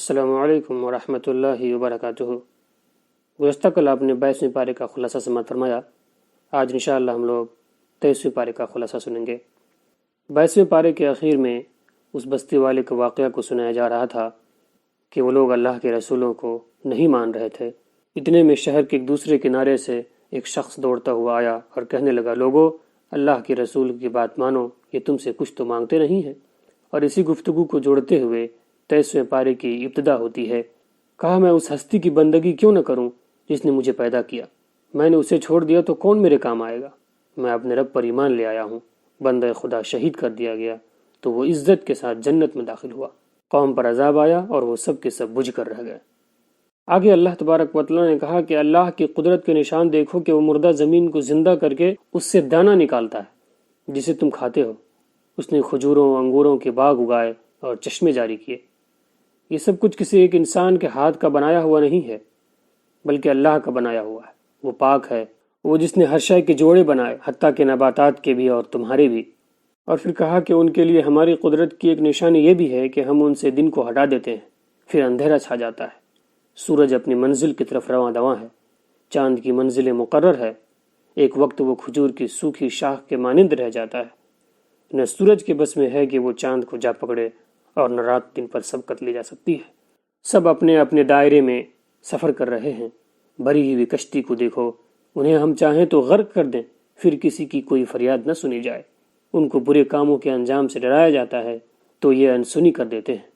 السلام علیکم ورحمۃ اللہ وبرکاتہ۔ گزشتہ کل آپ نے 22ویں پارے کا خلاصہ سماعت فرمایا۔ آج انشاءاللہ ہم لوگ 23ویں پارے کا خلاصہ سنیں گے۔ 22ویں پارے کے اخیر میں اس بستی والے کے واقعہ کو سنایا جا رہا تھا کہ وہ لوگ اللہ کے رسولوں کو نہیں مان رہے تھے۔ اتنے میں شہر کے ایک دوسرے کنارے سے ایک شخص دوڑتا ہوا آیا اور کہنے لگا، لوگو اللہ کے رسول کی بات مانو، یہ تم سے کچھ تو مانگتے نہیں ہیں۔ اور اسی گفتگو کو جوڑتے ہوئے 23ویں پارے کی ابتدا ہوتی ہے۔ کہا، میں اس ہستی کی بندگی کیوں نہ کروں جس نے مجھے پیدا کیا؟ میں نے اسے چھوڑ دیا تو کون میرے کام آئے گا؟ میں اپنے رب پر ایمان لے آیا ہوں۔ بندہ خدا شہید کر دیا گیا تو وہ عزت کے ساتھ جنت میں داخل ہوا۔ قوم پر عذاب آیا اور وہ سب کے سب بجھ کر رہ گئے۔ آگے اللہ تبارک و تعالیٰ نے کہا کہ اللہ کی قدرت کے نشان دیکھو کہ وہ مردہ زمین کو زندہ کر کے اس سے دانہ نکالتا ہے جسے تم کھاتے ہو۔ اس نے کھجوروں انگوروں کے باغ اگائے اور چشمے جاری کیے۔ یہ سب کچھ کسی ایک انسان کے ہاتھ کا بنایا ہوا نہیں ہے، بلکہ اللہ کا بنایا ہوا ہے۔ وہ پاک ہے، وہ جس نے ہر شے کے جوڑے بنائے، حتیٰ کہ نباتات کے بھی اور تمہارے بھی۔ اور پھر کہا کہ ان کے لیے ہماری قدرت کی ایک نشانی یہ بھی ہے کہ ہم ان سے دن کو ہٹا دیتے ہیں، پھر اندھیرا چھا جاتا ہے۔ سورج اپنی منزل کی طرف رواں دواں ہے، چاند کی منزل مقرر ہے۔ ایک وقت وہ کھجور کی سوکھی شاخ کے مانند رہ جاتا ہے۔ نہ سورج کے بس میں ہے کہ وہ چاند کو جا پکڑے اور نہ رات دن پر سبقت لی جا سکتی ہے۔ سب اپنے اپنے دائرے میں سفر کر رہے ہیں۔ بھری ہوئی کشتی کو دیکھو، انہیں ہم چاہیں تو غرق کر دیں، پھر کسی کی کوئی فریاد نہ سنی جائے۔ ان کو برے کاموں کے انجام سے ڈرایا جاتا ہے تو یہ انسنی کر دیتے ہیں۔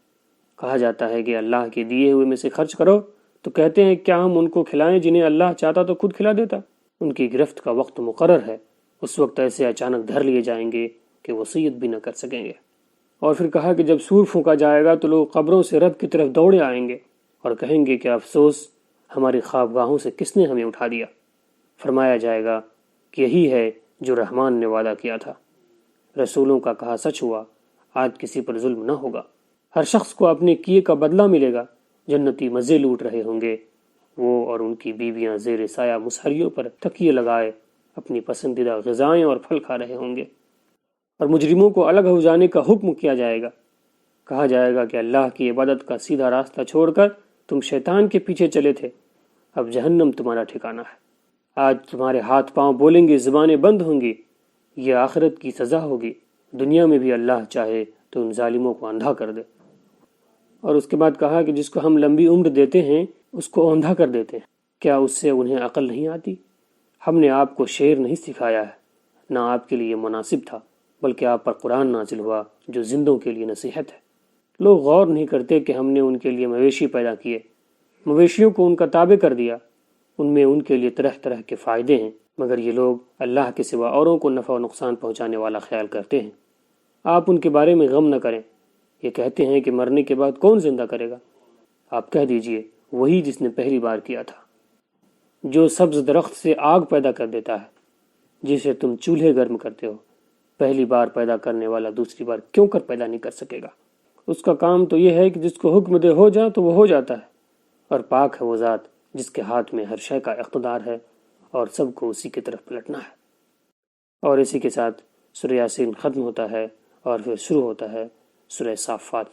کہا جاتا ہے کہ اللہ کے دیے ہوئے میں سے خرچ کرو تو کہتے ہیں کیا ہم ان کو کھلائیں جنہیں اللہ چاہتا تو خود کھلا دیتا۔ ان کی گرفت کا وقت مقرر ہے، اس وقت ایسے اچانک دھر لیے جائیں گے کہ وصیت بھی نہ کر سکیں گے۔ اور پھر کہا کہ جب سور پھونکا جائے گا تو لوگ قبروں سے رب کی طرف دوڑے آئیں گے اور کہیں گے کہ افسوس، ہماری خوابگاہوں سے کس نے ہمیں اٹھا دیا۔ فرمایا جائے گا کہ یہی ہے جو رحمان نے وعدہ کیا تھا۔ رسولوں کا کہا سچ ہوا، آج کسی پر ظلم نہ ہوگا۔ ہر شخص کو اپنے کیے کا بدلہ ملے گا۔ جنتی مزے لوٹ رہے ہوں گے، وہ اور ان کی بیویاں زیر سایہ مصحریوں پر تکیے لگائے اپنی پسندیدہ غذائیں اور پھل کھا رہے ہوں گے۔ اور مجرموں کو الگ ہو جانے کا حکم کیا جائے گا۔ کہا جائے گا کہ اللہ کی عبادت کا سیدھا راستہ چھوڑ کر تم شیطان کے پیچھے چلے تھے، اب جہنم تمہارا ٹھکانہ ہے۔ آج تمہارے ہاتھ پاؤں بولیں گے، زبانیں بند ہوں گی۔ یہ آخرت کی سزا ہوگی۔ دنیا میں بھی اللہ چاہے تو ان ظالموں کو اندھا کر دے۔ اور اس کے بعد کہا کہ جس کو ہم لمبی عمر دیتے ہیں اس کو اوندھا کر دیتے ہیں۔ کیا اس سے انہیں عقل نہیں آتی؟ ہم نے آپ کو شعر نہیں سکھایا ہے، نہ آپ کے لیے مناسب تھا، بلکہ آپ پر قرآن نازل ہوا جو زندوں کے لیے نصیحت ہے۔ لوگ غور نہیں کرتے کہ ہم نے ان کے لیے مویشی پیدا کیے، مویشیوں کو ان کا تابع کر دیا، ان میں ان کے لیے طرح طرح کے فائدے ہیں، مگر یہ لوگ اللہ کے سوا اوروں کو نفع و نقصان پہنچانے والا خیال کرتے ہیں۔ آپ ان کے بارے میں غم نہ کریں۔ یہ کہتے ہیں کہ مرنے کے بعد کون زندہ کرے گا؟ آپ کہہ دیجئے، وہی جس نے پہلی بار کیا تھا، جو سبز درخت سے آگ پیدا کر دیتا ہے جسے تم چولہے گرم کرتے ہو۔ پہلی بار پیدا کرنے والا دوسری بار کیوں کر پیدا نہیں کر سکے گا؟ اس کا کام تو یہ ہے کہ جس کو حکم دے ہو جا تو وہ ہو جاتا ہے۔ اور پاک ہے وہ ذات جس کے ہاتھ میں ہر شے کا اقتدار ہے اور سب کو اسی کی طرف پلٹنا ہے۔ اور اسی کے ساتھ سورہ یاسین ختم ہوتا ہے اور پھر شروع ہوتا ہے سورہ صافات۔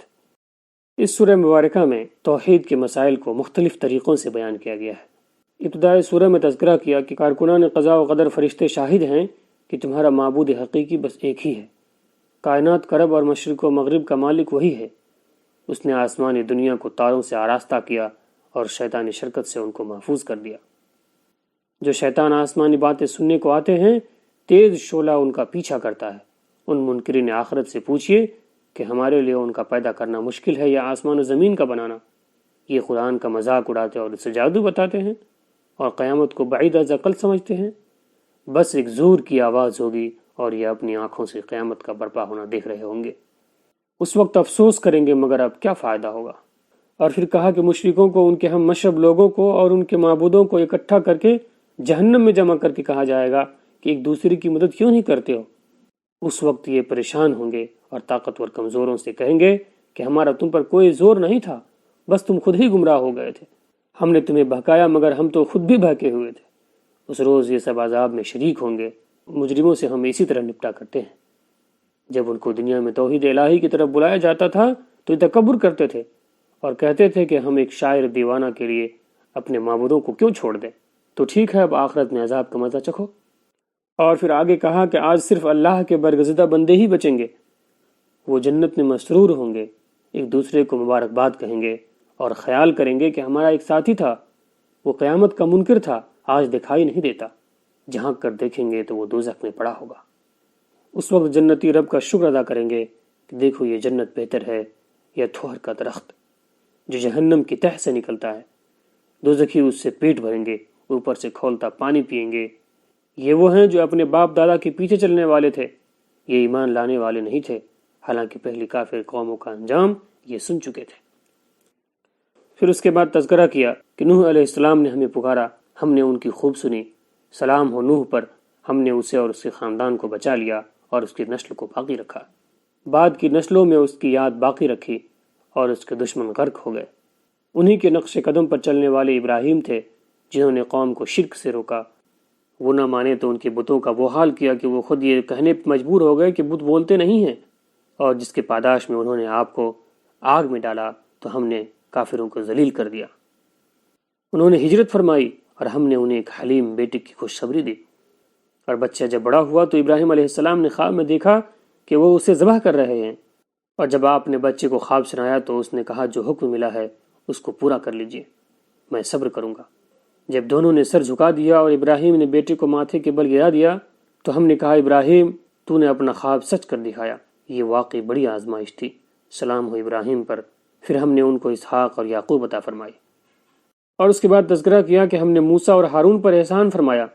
اس سورہ مبارکہ میں توحید کے مسائل کو مختلف طریقوں سے بیان کیا گیا ہے۔ ابتدائے سورہ میں تذکرہ کیا کہ کارکنان قضاء و قدر فرشتے شاہد ہیں کہ تمہارا معبود حقیقی بس ایک ہی ہے۔ کائنات کا رب اور مشرق و مغرب کا مالک وہی ہے۔ اس نے آسمانی دنیا کو تاروں سے آراستہ کیا اور شیطانی شرکت سے ان کو محفوظ کر دیا۔ جو شیطان آسمانی باتیں سننے کو آتے ہیں، تیز شعلہ ان کا پیچھا کرتا ہے۔ ان منکرین آخرت سے پوچھئے کہ ہمارے لیے ان کا پیدا کرنا مشکل ہے یا آسمان و زمین کا بنانا؟ یہ قرآن کا مذاق اڑاتے اور اسے جادو بتاتے ہیں اور قیامت کو بعید از عقل سمجھتے ہیں۔ بس ایک زور کی آواز ہوگی اور یہ اپنی آنکھوں سے قیامت کا برپا ہونا دیکھ رہے ہوں گے۔ اس وقت افسوس کریں گے مگر اب کیا فائدہ ہوگا۔ اور پھر کہا کہ مشرکوں کو، ان کے ہم مشرب لوگوں کو اور ان کے معبودوں کو اکٹھا کر کے جہنم میں جمع کر کے کہا جائے گا کہ ایک دوسرے کی مدد کیوں نہیں کرتے ہو؟ اس وقت یہ پریشان ہوں گے اور طاقتور کمزوروں سے کہیں گے کہ ہمارا تم پر کوئی زور نہیں تھا، بس تم خود ہی گمراہ ہو گئے تھے۔ ہم نے تمہیں بہکایا مگر ہم تو خود بھی بہکے ہوئے تھے۔ اس روز یہ سب عذاب میں شریک ہوں گے۔ مجرموں سے ہم اسی طرح نپٹا کرتے ہیں۔ جب ان کو دنیا میں توحید الہی کی طرف بلایا جاتا تھا تو یہ تکبر کرتے تھے اور کہتے تھے کہ ہم ایک شاعر دیوانہ کے لیے اپنے معبودوں کو کیوں چھوڑ دیں؟ تو ٹھیک ہے، اب آخرت میں عذاب کا مزہ چکھو۔ اور پھر آگے کہا کہ آج صرف اللہ کے برگزیدہ بندے ہی بچیں گے۔ وہ جنت میں مسرور ہوں گے، ایک دوسرے کو مبارکباد کہیں گے اور خیال کریں گے کہ ہمارا ایک ساتھی تھا، وہ قیامت کا منکر تھا، آج دکھائی نہیں دیتا، جھانک کر دیکھیں گے تو وہ دوزخ میں پڑا ہوگا۔ اس وقت جنتی رب کا شکر ادا کریں گے کہ دیکھو یہ جنت بہتر ہے یا تھوہر کا درخت جو جہنم کی تہہ سے نکلتا ہے۔ دوزخی اس سے پیٹ بھریں گے، اوپر سے کھولتا پانی پئیں گے۔ یہ وہ ہیں جو اپنے باپ دادا کے پیچھے چلنے والے تھے، یہ ایمان لانے والے نہیں تھے، حالانکہ پہلی کافر قوموں کا انجام یہ سن چکے تھے۔ پھر اس کے بعد تذکرہ کیا کہ نوح علیہ السلام نے ہمیں پکارا، ہم نے ان کی خوب سنی، سلام ہو نوح پر، ہم نے اسے اور اس کے خاندان کو بچا لیا اور اس کی نسل کو باقی رکھا۔ بعد کی نسلوں میں اس کی یاد باقی رکھی اور اس کے دشمن غرق ہو گئے۔ انہی کے نقش قدم پر چلنے والے ابراہیم تھے جنہوں نے قوم کو شرک سے روکا۔ وہ نہ مانے تو ان کے بتوں کا وہ حال کیا کہ وہ خود یہ کہنے پر مجبور ہو گئے کہ بت بولتے نہیں ہیں، اور جس کے پاداش میں انہوں نے آپ کو آگ میں ڈالا تو ہم نے کافروں کو ذلیل کر دیا۔ انہوں نے ہجرت فرمائی اور ہم نے انہیں ایک حلیم بیٹے کی خوشخبری دی۔ اور بچہ جب بڑا ہوا تو ابراہیم علیہ السلام نے خواب میں دیکھا کہ وہ اسے ذبح کر رہے ہیں، اور جب آپ نے بچے کو خواب سنایا تو اس نے کہا جو حکم ملا ہے اس کو پورا کر لیجئے، میں صبر کروں گا۔ جب دونوں نے سر جھکا دیا اور ابراہیم نے بیٹے کو ماتھے کے بل گرا دیا تو ہم نے کہا ابراہیم تو نے اپنا خواب سچ کر دکھایا، یہ واقعی بڑی آزمائش تھی، سلام ہو ابراہیم پر۔ پھر ہم نے ان کو اسحاق اور یعقوب عطا فرمائی۔ اور اس کے بعد تذکرہ کیا کہ ہم نے موسیٰ اور ہارون پر احسان فرمایا،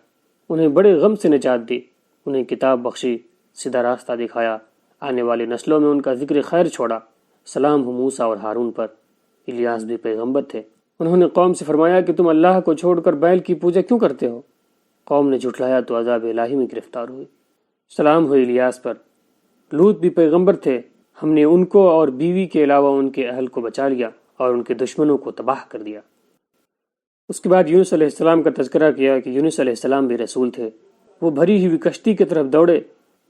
انہیں بڑے غم سے نجات دی، انہیں کتاب بخشی، سیدھا راستہ دکھایا، آنے والی نسلوں میں ان کا ذکر خیر چھوڑا۔ سلام ہو موسیٰ اور ہارون پر، الیاس بھی پیغمبر تھے۔ انہوں نے قوم سے فرمایا کہ تم اللہ کو چھوڑ کر بیل کی پوجا کیوں کرتے ہو؟ قوم نے جھٹلایا تو عذاب الہی میں گرفتار ہوئی۔ سلام ہو الیاس پر۔ لوط بھی پیغمبر تھے، ہم نے ان کو اور بیوی کے علاوہ ان کے اہل کو بچا لیا اور ان کے دشمنوں کو تباہ کر دیا۔ اس کے بعد یونس علیہ السلام کا تذکرہ کیا کہ یونس علیہ السلام بھی رسول تھے۔ وہ بھری ہوئی کشتی کی طرف دوڑے،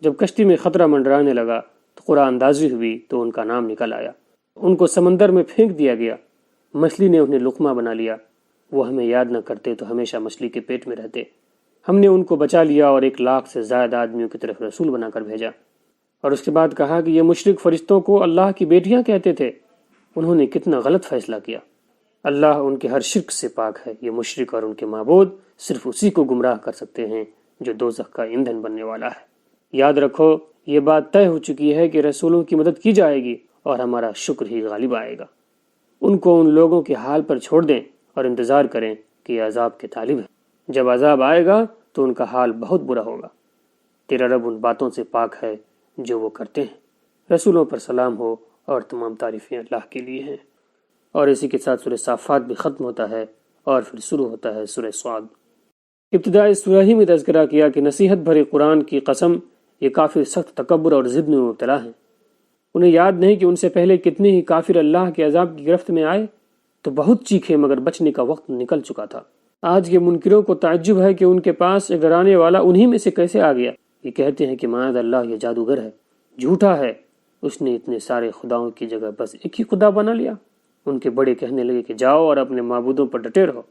جب کشتی میں خطرہ منڈرانے لگا تو قرآن اندازی ہوئی تو ان کا نام نکل آیا۔ ان کو سمندر میں پھینک دیا گیا، مچھلی نے انہیں لقمہ بنا لیا۔ وہ ہمیں یاد نہ کرتے تو ہمیشہ مچھلی کے پیٹ میں رہتے۔ ہم نے ان کو بچا لیا اور 1,00,000 سے زائد آدمیوں کی طرف رسول بنا کر بھیجا۔ اور اس کے بعد کہا کہ یہ مشرک فرشتوں کو اللہ کی بیٹیاں کہتے تھے، انہوں نے کتنا غلط فیصلہ کیا۔ اللہ ان کے ہر شرک سے پاک ہے، یہ مشرک اور ان کے معبود صرف اسی کو گمراہ کر سکتے ہیں جو دوزخ کا ایندھن بننے والا ہے۔ یاد رکھو یہ بات طے ہو چکی ہے کہ رسولوں کی مدد کی جائے گی اور ہمارا شکر ہی غالب آئے گا۔ ان کو ان لوگوں کے حال پر چھوڑ دیں اور انتظار کریں کہ یہ عذاب کے طالب ہیں۔ جب عذاب آئے گا تو ان کا حال بہت برا ہوگا۔ تیرا رب ان باتوں سے پاک ہے جو وہ کرتے ہیں۔ رسولوں پر سلام ہو اور تمام تعریفیں اللہ کے لیے ہیں۔ اور اسی کے ساتھ سورہ صافات بھی ختم ہوتا ہے اور پھر شروع ہوتا ہے سورہ صاد۔ ابتدائی سورہ ہی میں تذکرہ کیا کہ نصیحت بھرے قرآن کی قسم یہ کافر سخت تکبر اور ضد میں مبتلا ہیں۔ انہیں یاد نہیں کہ ان سے پہلے کتنے ہی کافر اللہ کے عذاب کی گرفت میں آئے تو بہت چیخے مگر بچنے کا وقت نکل چکا تھا۔ آج کے منکروں کو تعجب ہے کہ ان کے پاس ایک ڈرانے والا انہی میں سے کیسے آ گیا۔ یہ کہتے ہیں کہ معاذ اللہ یہ جادوگر ہے، جھوٹا ہے، اس نے اتنے سارے خداؤں کی جگہ بس ایک ہی خدا بنا لیا۔ ان کے بڑے کہنے لگے کہ جاؤ اور اپنے معبودوں پر ڈٹے رہو،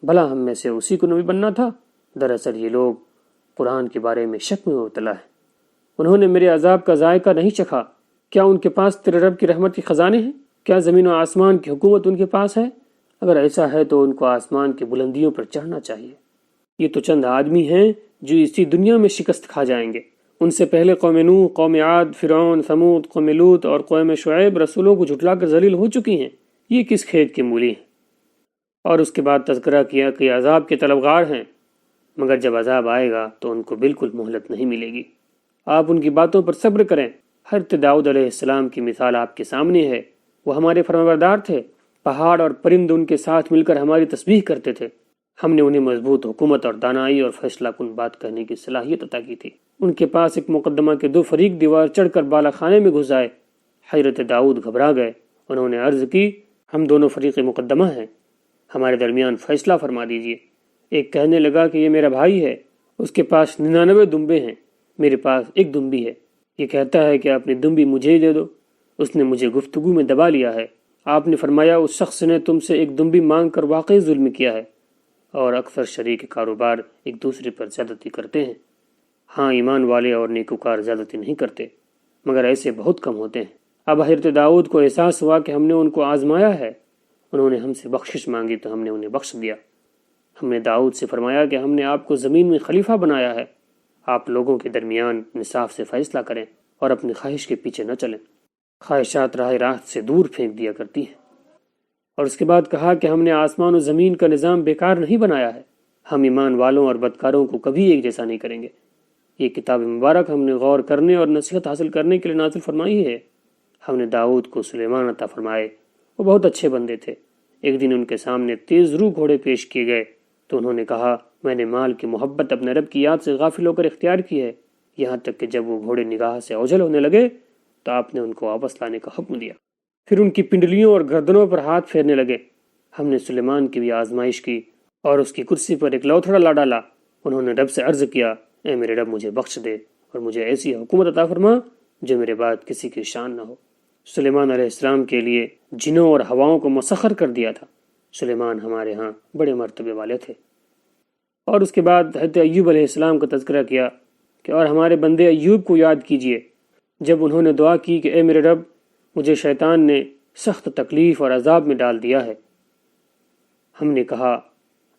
بھلا ہم میں سے اسی کو نبی بننا تھا۔ دراصل یہ لوگ قرآن کے بارے میں شک میں مبتلا ہیں۔ انہوں نے میرے عذاب کا ذائقہ نہیں چکھا۔ کیا ان کے پاس تیرے رب کی رحمت کے خزانے ہیں؟ کیا زمین و آسمان کی حکومت ان کے پاس ہے؟ اگر ایسا ہے تو ان کو آسمان کی بلندیوں پر چڑھنا چاہیے۔ یہ تو چند آدمی ہیں جو اسی دنیا میں شکست کھا جائیں گے۔ ان سے پہلے قوم نوح، قوم عاد، فرعون، ثمود، قوم لوط اور قوم شعیب رسولوں کو جھٹلا کر ذلیل ہو چکی ہیں۔ یہ کس کھیت کے مولی ہیں؟ اور اس کے بعد تذکرہ کیا کہ عذاب کے طلبگار ہیں، مگر جب عذاب آئے گا تو ان کو بالکل مہلت نہیں ملے گی۔ آپ ان کی باتوں پر صبر کریں۔ حضرت داؤد علیہ السلام کی مثال آپ کے سامنے ہے۔ وہ ہمارے فرمانبردار تھے، پہاڑ اور پرند ان کے ساتھ مل کر ہماری تسبیح کرتے تھے۔ ہم نے انہیں مضبوط حکومت اور دانائی اور فیصلہ کن بات کہنے کی صلاحیت عطا کی تھی۔ ان کے پاس ایک مقدمہ کے 2 فریق دیوار چڑھ کر بالا خانے میں گھس آئے۔ حضرت داؤد گھبرا گئے، انہوں نے عرض کی ہم دونوں فریق مقدمہ ہیں، ہمارے درمیان فیصلہ فرما دیجیے۔ ایک کہنے لگا کہ یہ میرا بھائی ہے، اس کے پاس 99 دمبے ہیں، میرے پاس 1 دمبی ہے، یہ کہتا ہے کہ اپنی دمبی مجھے ہی دے دو، اس نے مجھے گفتگو میں دبا لیا ہے، آپ نے فرمایا اس شخص نے تم سے ایک دمبی مانگ کر واقعی ظلم کیا ہے، اور اکثر شریک کاروبار ایک دوسرے پر زیادتی کرتے ہیں۔ ہاں، ایمان والے اور نیکوکار زیادتی نہیں کرتے، مگر ایسے بہت کم ہوتے ہیں۔ اب حضرت داؤد کو احساس ہوا کہ ہم نے ان کو آزمایا ہے، انہوں نے ہم سے بخشش مانگی تو ہم نے انہیں بخش دیا۔ ہم نے داؤد سے فرمایا کہ ہم نے آپ کو زمین میں خلیفہ بنایا ہے، آپ لوگوں کے درمیان انصاف سے فیصلہ کریں اور اپنی خواہش کے پیچھے نہ چلیں، خواہشات راہ راست سے دور پھینک دیا کرتی ہیں۔ اور اس کے بعد کہا کہ ہم نے آسمان و زمین کا نظام بیکار نہیں بنایا ہے، ہم ایمان والوں اور بدکاروں کو کبھی ایک جیسا نہیں کریں گے۔ یہ کتاب مبارک ہم نے غور کرنے اور نصیحت حاصل کرنے کے لیے نازل فرمائی ہے۔ ہم نے داؤد کو سلیمان عطا فرمائے، وہ بہت اچھے بندے تھے۔ ایک دن ان کے سامنے تیز رو گھوڑے پیش کیے گئے تو انہوں نے کہا، میں نے مال کی محبت اپنے رب کی یاد سے غافل ہو کر اختیار کی ہے، یہاں تک کہ جب وہ گھوڑے نگاہ سے اوجھل ہونے لگے تو آپ نے ان کو واپس لانے کا حکم دیا۔ پھر ان کی پنڈلیوں اور گردنوں پر ہاتھ پھیرنے لگے۔ ہم نے سلیمان کی بھی آزمائش کی اور اس کی کرسی پر ایک لوتھڑا لا ڈالا۔ انہوں نے رب سے عرض کیا، اے میرے رب مجھے بخش دے اور مجھے ایسی حکومت عطا فرما جو میرے بعد کسی کی شان نہ ہو۔ سلیمان علیہ السلام کے لیے جنوں اور ہواؤں کو مسخر کر دیا تھا۔ سلیمان ہمارے ہاں بڑے مرتبے والے تھے۔ اور اس کے بعد حضرت ایوب علیہ السلام کا تذکرہ کیا کہ اور ہمارے بندے ایوب کو یاد کیجئے، جب انہوں نے دعا کی کہ اے میرے رب مجھے شیطان نے سخت تکلیف اور عذاب میں ڈال دیا ہے۔ ہم نے کہا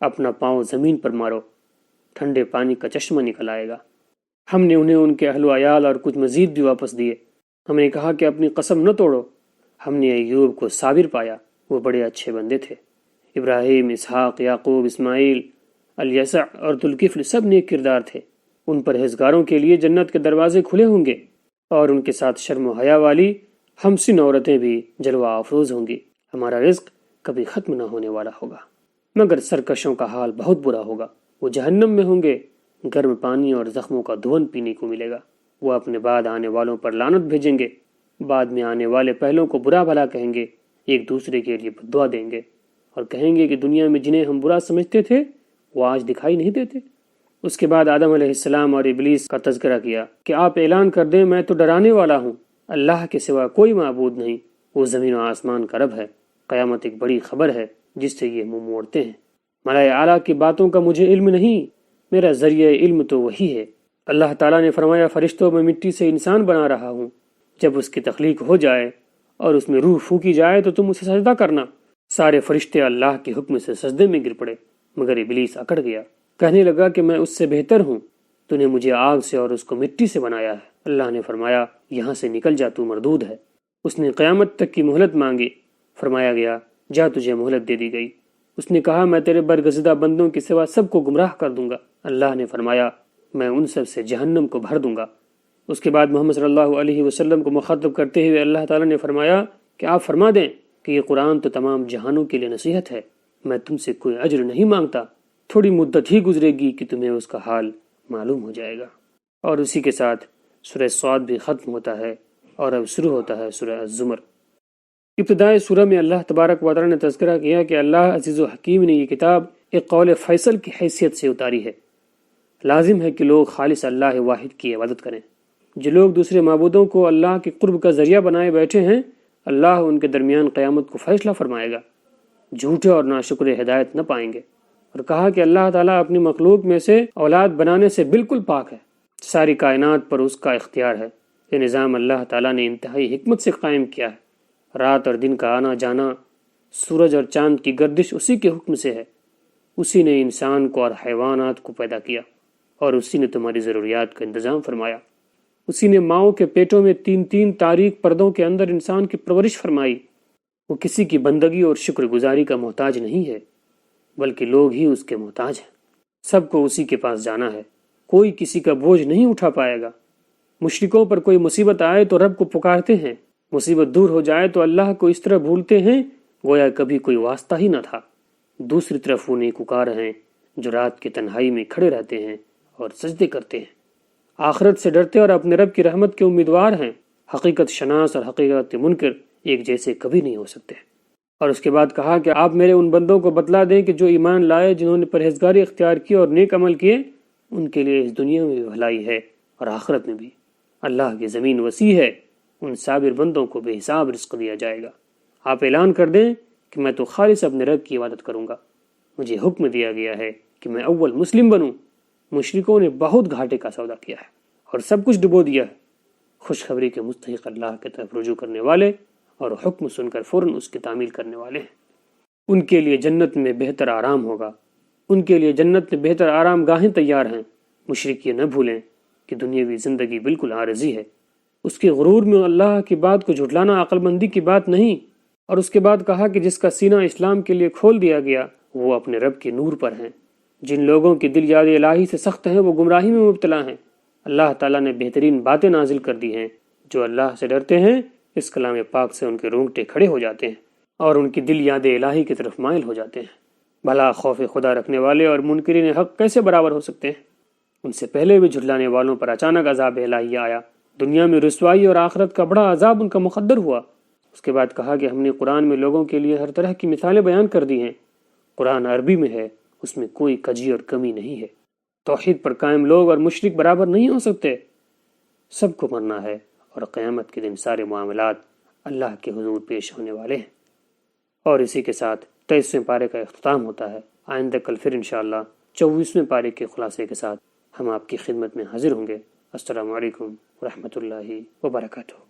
اپنا پاؤں زمین پر مارو، ٹھنڈے پانی کا چشمہ نکل آئے گا۔ ہم نے انہیں ان کے اہل و عیال اور کچھ مزید بھی واپس دیے۔ ہم نے کہا کہ اپنی قسم نہ توڑو۔ ہم نے ایوب کو صابر پایا، وہ بڑے اچھے بندے تھے۔ ابراہیم، اسحاق، یعقوب، اسماعیل، الیسع اور ذوالکفل سب نیک کردار تھے۔ ان پرہیزگاروں کے لیے جنت کے دروازے کھلے ہوں گے، اور ان کے ساتھ شرم و حیا والی ہمسن عورتیں بھی جلوہ افروز ہوں گی۔ ہمارا رزق کبھی ختم نہ ہونے والا ہوگا، مگر سرکشوں کا حال بہت برا ہوگا۔ وہ جہنم میں ہوں گے، گرم پانی اور زخموں کا دھون پینے کو ملے گا۔ وہ اپنے بعد آنے والوں پر لعنت بھیجیں گے، بعد میں آنے والے پہلوں کو برا بھلا کہیں گے، ایک دوسرے کے لیے بد دعا دیں گے اور کہیں گے کہ دنیا میں جنہیں ہم برا سمجھتے تھے وہ آج دکھائی نہیں دیتے۔ اس کے بعد آدم علیہ السلام اور ابلیس کا تذکرہ کیا کہ آپ اعلان کر دیں میں تو ڈرانے والا ہوں، اللہ کے سوا کوئی معبود نہیں، وہ زمین و آسمان کا رب ہے، قیامت ایک بڑی خبر ہے جس سے یہ منہ موڑتے ہیں۔ ملائے اعلیٰ کی باتوں کا مجھے علم نہیں، میرا ذریعہ علم تو وہی ہے۔ اللہ تعالیٰ نے فرمایا فرشتوں میں مٹی سے انسان بنا رہا ہوں، جب اس کی تخلیق ہو جائے اور اس میں روح پھونکی جائے تو تم اسے سجدہ کرنا۔ سارے فرشتے اللہ کے حکم سے سجدے میں گر پڑے، مگر ابلیس اکڑ گیا، کہنے لگا کہ میں اس سے بہتر ہوں، تو نے مجھے آگ سے اور اس کو مٹی سے بنایا ہے۔ اللہ نے فرمایا یہاں سے نکل جا، تو مردود ہے۔ اس نے قیامت تک کی مہلت مانگی، فرمایا گیا جا تجھے مہلت دے دی گئی۔ اس نے کہا میں تیرے برگزیدہ بندوں کے سوا سب کو گمراہ کر دوں گا۔ اللہ نے فرمایا میں ان سب سے جہنم کو بھر دوں گا۔ اس کے بعد محمد صلی اللہ علیہ وسلم کو مخاطب کرتے ہوئے اللہ تعالیٰ نے فرمایا کہ آپ فرما دیں کہ یہ قرآن تو تمام جہانوں کے لیے نصیحت ہے، میں تم سے کوئی اجر نہیں مانگتا، تھوڑی مدت ہی گزرے گی کہ تمہیں اس کا حال معلوم ہو جائے گا۔ اور اسی کے ساتھ سورہ صاد بھی ختم ہوتا ہے اور اب شروع ہوتا ہے سورہ الزمر۔ ابتدائی سورہ میں اللہ تبارک و تعالیٰ نے تذکرہ کیا کہ اللہ عزیز و حکیم نے یہ کتاب ایک قول فیصل کی حیثیت سے اتاری ہے۔ لازم ہے کہ لوگ خالص اللہ واحد کی عبادت کریں۔ جو لوگ دوسرے معبودوں کو اللہ کے قرب کا ذریعہ بنائے بیٹھے ہیں، اللہ ان کے درمیان قیامت کو فیصلہ فرمائے گا۔ جھوٹے اور ناشکر ہدایت نہ پائیں گے۔ اور کہا کہ اللہ تعالیٰ اپنی مخلوق میں سے اولاد بنانے سے بالکل پاک ہے، ساری کائنات پر اس کا اختیار ہے۔ یہ نظام اللہ تعالیٰ نے انتہائی حکمت سے قائم کیا ہے۔ رات اور دن کا آنا جانا، سورج اور چاند کی گردش اسی کے حکم سے ہے۔ اسی نے انسان کو اور حیوانات کو پیدا کیا، اور اسی نے تمہاری ضروریات کا انتظام فرمایا۔ اسی نے ماؤں کے پیٹوں میں 3 تاریک پردوں کے اندر انسان کی پرورش فرمائی۔ وہ کسی کی بندگی اور شکر گزاری کا محتاج نہیں ہے، بلکہ لوگ ہی اس کے محتاج ہیں۔ سب کو اسی کے پاس جانا ہے، کوئی کسی کا بوجھ نہیں اٹھا پائے گا۔ مشرکوں پر کوئی مصیبت آئے تو رب کو پکارتے ہیں، مصیبت دور ہو جائے تو اللہ کو اس طرح بھولتے ہیں گویا کبھی کوئی واسطہ ہی نہ تھا۔ دوسری طرف وہ نیکوکار ہیں جو رات کی تنہائی میں کھڑے رہتے ہیں اور سجدے کرتے ہیں، آخرت سے ڈرتے اور اپنے رب کی رحمت کے امیدوار ہیں۔ حقیقت شناس اور حقیقت منکر ایک جیسے کبھی نہیں ہو سکتے۔ اور اس کے بعد کہا کہ آپ میرے ان بندوں کو بتلا دیں کہ جو ایمان لائے، جنہوں نے پرہیزگاری اختیار کی اور نیک عمل کیے، ان کے لیے اس دنیا میں بھی بھلائی ہے اور آخرت میں بھی۔ اللہ کی زمین وسیع ہے، ان صابر بندوں کو بے حساب رزق دیا جائے گا۔ آپ اعلان کر دیں کہ میں تو خالص اپنے رب کی عبادت کروں گا، مجھے حکم دیا گیا ہے کہ میں اول مسلم بنوں۔ مشرکوں نے بہت گھاٹے کا سودا کیا ہے اور سب کچھ ڈبو دیا ہے۔ خوشخبری کے مستحق اللہ کی طرف رجوع کرنے والے اور حکم سن کر فوراً اس کی تعمیل کرنے والے ہیں، ان کے لیے جنت میں بہتر آرام ہوگا، ان کے لیے جنت میں بہتر آرام گاہیں تیار ہیں۔ مشرک یہ نہ بھولیں کہ دنیاوی زندگی بالکل عارضی ہے، اس کے غرور میں اللہ کی بات کو جھٹلانا عقل مندی کی بات نہیں۔ اور اس کے بعد کہا کہ جس کا سینہ اسلام کے لیے کھول دیا گیا وہ اپنے رب کے نور پر ہیں۔ جن لوگوں کی دل یاد الہی سے سخت ہیں وہ گمراہی میں مبتلا ہیں۔ اللہ تعالیٰ نے بہترین باتیں نازل کر دی ہیں۔ جو اللہ سے ڈرتے ہیں اس کلام پاک سے ان کے رونگٹے کھڑے ہو جاتے ہیں اور ان کی دل یاد الہی کی طرف مائل ہو جاتے ہیں۔ بھلا خوف خدا رکھنے والے اور منکرین حق کیسے برابر ہو سکتے ہیں؟ ان سے پہلے بھی جھٹلانے والوں پر اچانک عذاب الہی آیا، دنیا میں رسوائی اور آخرت کا بڑا عذاب ان کا مقدر ہوا۔ اس کے بعد کہا کہ ہم نے قرآن میں لوگوں کے لیے ہر طرح کی مثالیں بیان کر دی ہیں۔ قرآن عربی میں ہے، اس میں کوئی کجی اور کمی نہیں ہے۔ توحید پر قائم لوگ اور مشرک برابر نہیں ہو سکتے۔ سب کو مرنا ہے اور قیامت کے دن سارے معاملات اللہ کے حضور پیش ہونے والے ہیں۔ اور اسی کے ساتھ 23ویں پارے کا اختتام ہوتا ہے۔ آئندہ کل پھر انشاءاللہ 24ویں پارے کے خلاصے کے ساتھ ہم آپ کی خدمت میں حاضر ہوں گے۔ السلام علیکم ورحمۃ اللہ وبرکاتہ۔